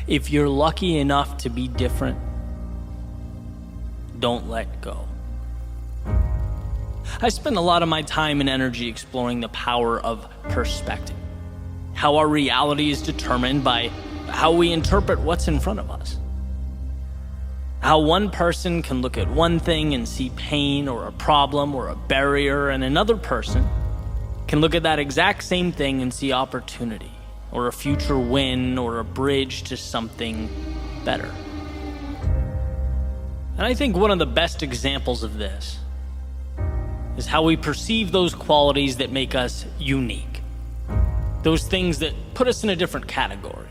If you're lucky enough to be different, don't let go. I spend a lot of my time and energy exploring the power of perspective, how our reality is determined by how we interpret what's in front of us. How one person can look at one thing and see pain or a problem or a barrier, and another person can look at that exact same thing and see opportunity or a future win or a bridge to something better. And I think one of the best examples of this is how we perceive those qualities that make us unique. Those things that put us in a different category.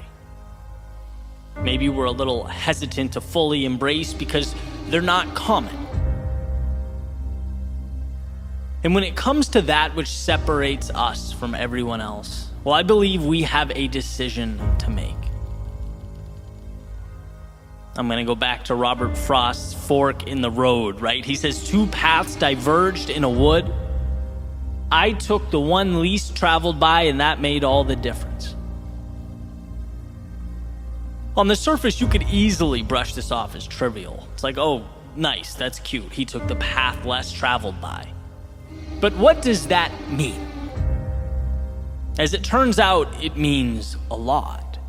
Maybe we're a little hesitant to fully embrace because they're not common. And when it comes to that which separates us from everyone else, well, I believe we have a decision to make. I'm going to go back to Robert Frost's fork in the road, right? He says, 2 paths diverged in a wood. I took the one least traveled by, and that made all the difference. On the surface, you could easily brush this off as trivial. It's like, oh, nice, that's cute. He took the path less traveled by. But what does that mean? As it turns out, it means a lot.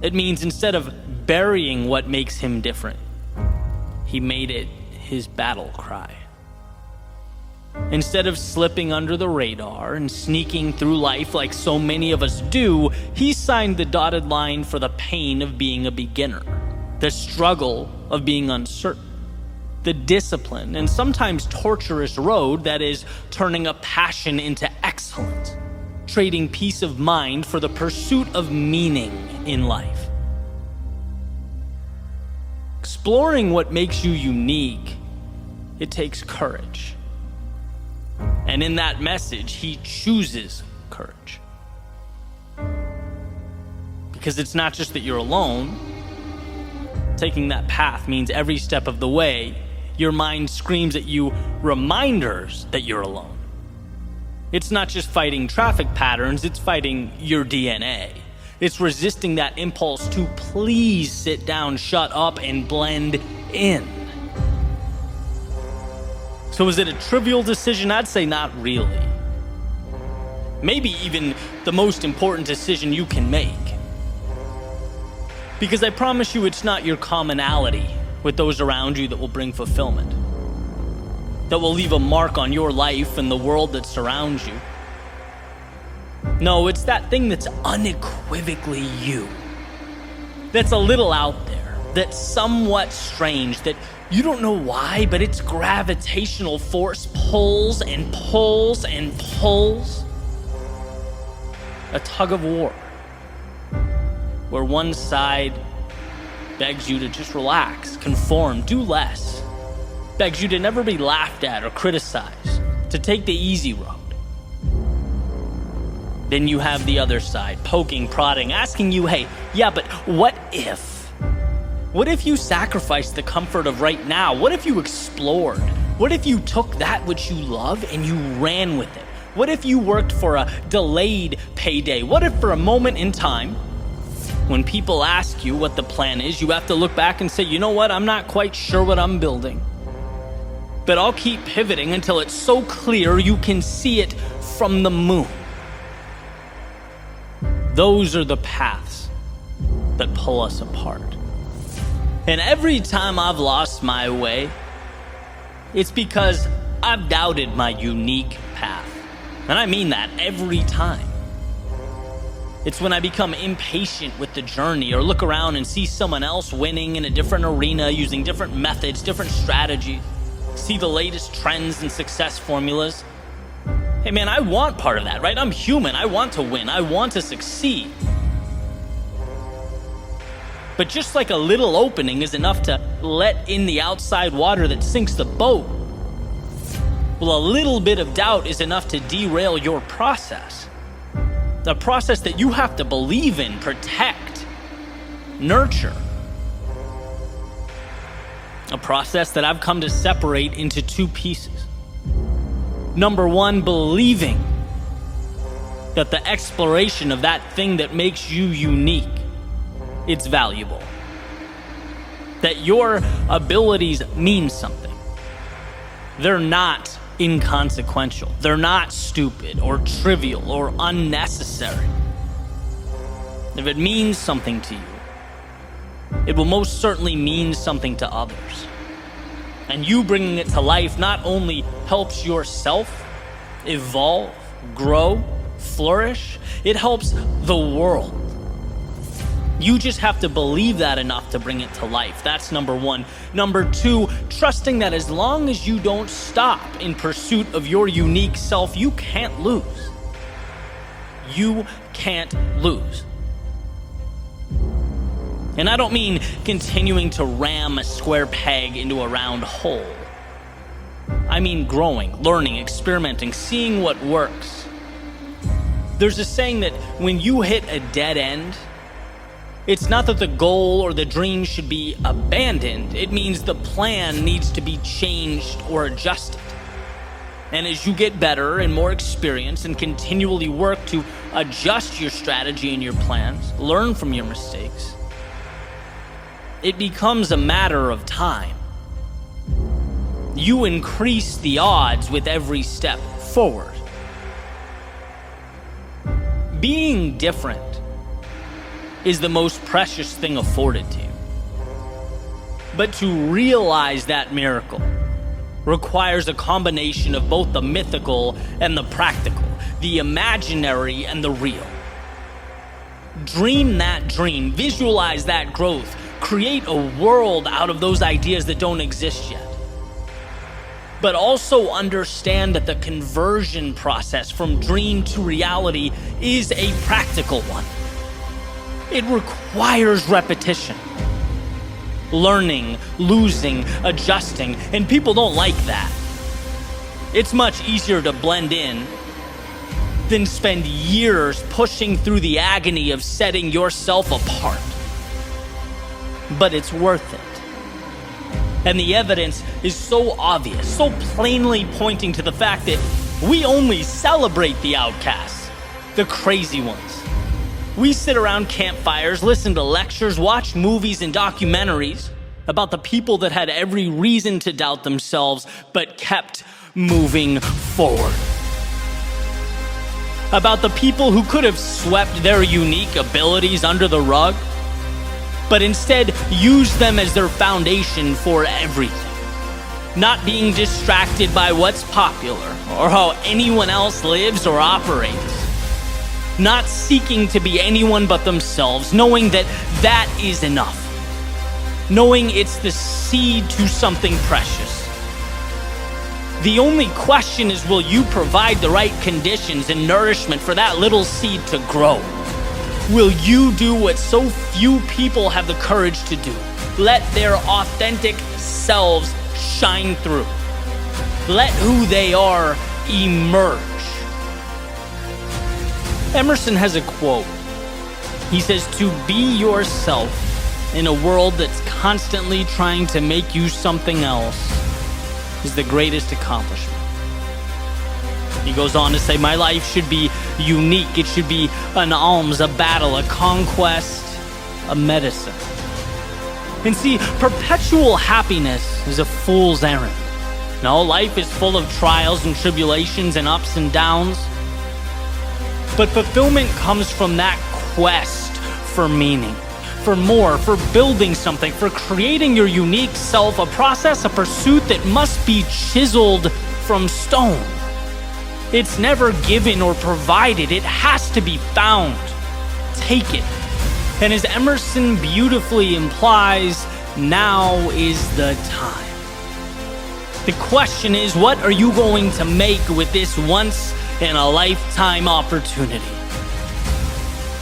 It means instead of burying what makes him different, he made it his battle cry. Instead of slipping under the radar and sneaking through life like so many of us do, he signed the dotted line for the pain of being a beginner, the struggle of being uncertain, the discipline and sometimes torturous road that is turning a passion into excellence, trading peace of mind for the pursuit of meaning in life. Exploring what makes you unique, it takes courage. And in that message, he chooses courage. Because it's not just that you're alone. Taking that path means every step of the way, your mind screams at you reminders that you're alone. It's not just fighting traffic patterns, it's fighting your DNA. It's resisting that impulse to please sit down, shut up, and blend in. So is it a trivial decision? I'd say not really. Maybe even the most important decision you can make. Because I promise you it's not your commonality with those around you that will bring fulfillment, that will leave a mark on your life and the world that surrounds you. No, it's that thing that's unequivocally you, that's a little out there, that's somewhat strange, that you don't know why, but its gravitational force pulls and pulls and pulls. A tug of war, where one side begs you to just relax, conform, do less, begs you to never be laughed at or criticized, to take the easy road. Then you have the other side, poking, prodding, asking you, hey, yeah, but what if? What if you sacrificed the comfort of right now? What if you explored? What if you took that which you love and you ran with it? What if you worked for a delayed payday? What if for a moment in time, when people ask you what the plan is, you have to look back and say, you know what, I'm not quite sure what I'm building, but I'll keep pivoting until it's so clear you can see it from the moon. Those are the paths that pull us apart. And every time I've lost my way, it's because I've doubted my unique path. And I mean that every time. It's when I become impatient with the journey or look around and see someone else winning in a different arena using different methods, different strategies, see the latest trends and success formulas. Hey man, I want part of that, right? I'm human. I want to win. I want to succeed. But just like a little opening is enough to let in the outside water that sinks the boat, well, a little bit of doubt is enough to derail your process. A process that you have to believe in, protect, nurture. A process that I've come to separate into 2 pieces. Number 1, believing that the exploration of that thing that makes you unique it's valuable. That your abilities mean something. They're not inconsequential. They're not stupid or trivial or unnecessary. If it means something to you, it will most certainly mean something to others. And you bringing it to life not only helps yourself evolve, grow, flourish, it helps the world. You just have to believe that enough to bring it to life. That's number one. Number two, trusting that as long as you don't stop in pursuit of your unique self, you can't lose. You can't lose. And I don't mean continuing to ram a square peg into a round hole. I mean growing, learning, experimenting, seeing what works. There's a saying that when you hit a dead end, it's not that the goal or the dream should be abandoned. It means the plan needs to be changed or adjusted. And as you get better and more experienced and continually work to adjust your strategy and your plans, learn from your mistakes, it becomes a matter of time. You increase the odds with every step forward. Being different is the most precious thing afforded to you. But to realize that miracle requires a combination of both the mythical and the practical, the imaginary and the real. Dream that dream, visualize that growth, create a world out of those ideas that don't exist yet. But also understand that the conversion process from dream to reality is a practical one. It requires repetition. Learning, losing, adjusting, and people don't like that. It's much easier to blend in than spend years pushing through the agony of setting yourself apart. But it's worth it. And the evidence is so obvious, so plainly pointing to the fact that we only celebrate the outcasts, the crazy ones. We sit around campfires, listen to lectures, watch movies and documentaries about the people that had every reason to doubt themselves but kept moving forward. About the people who could have swept their unique abilities under the rug, but instead used them as their foundation for everything. Not being distracted by what's popular or how anyone else lives or operates. Not seeking to be anyone but themselves, knowing that that is enough. Knowing it's the seed to something precious. The only question is, will you provide the right conditions and nourishment for that little seed to grow? Will you do what so few people have the courage to do? Let their authentic selves shine through. Let who they are emerge. Emerson has a quote. He says, "To be yourself in a world that's constantly trying to make you something else is the greatest accomplishment." He goes on to say, "My life should be unique. It should be an alms, a battle, a conquest, a medicine." And see, perpetual happiness is a fool's errand. No, life is full of trials and tribulations and ups and downs. But fulfillment comes from that quest for meaning, for more, for building something, for creating your unique self, a process, a pursuit that must be chiseled from stone. It's never given or provided. It has to be found. Take it. And as Emerson beautifully implies, now is the time. The question is, what are you going to make with this once-in-a-lifetime opportunity?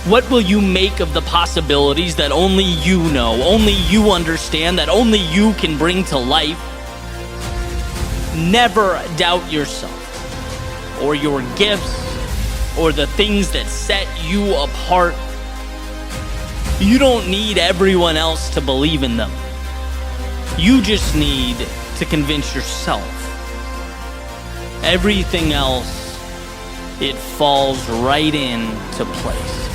What will you make of the possibilities that only you know, only you understand, that only you can bring to life? Never doubt yourself, or your gifts, or the things that set you apart. You don't need everyone else to believe in them. You just need to convince yourself. Everything else, it falls right into place.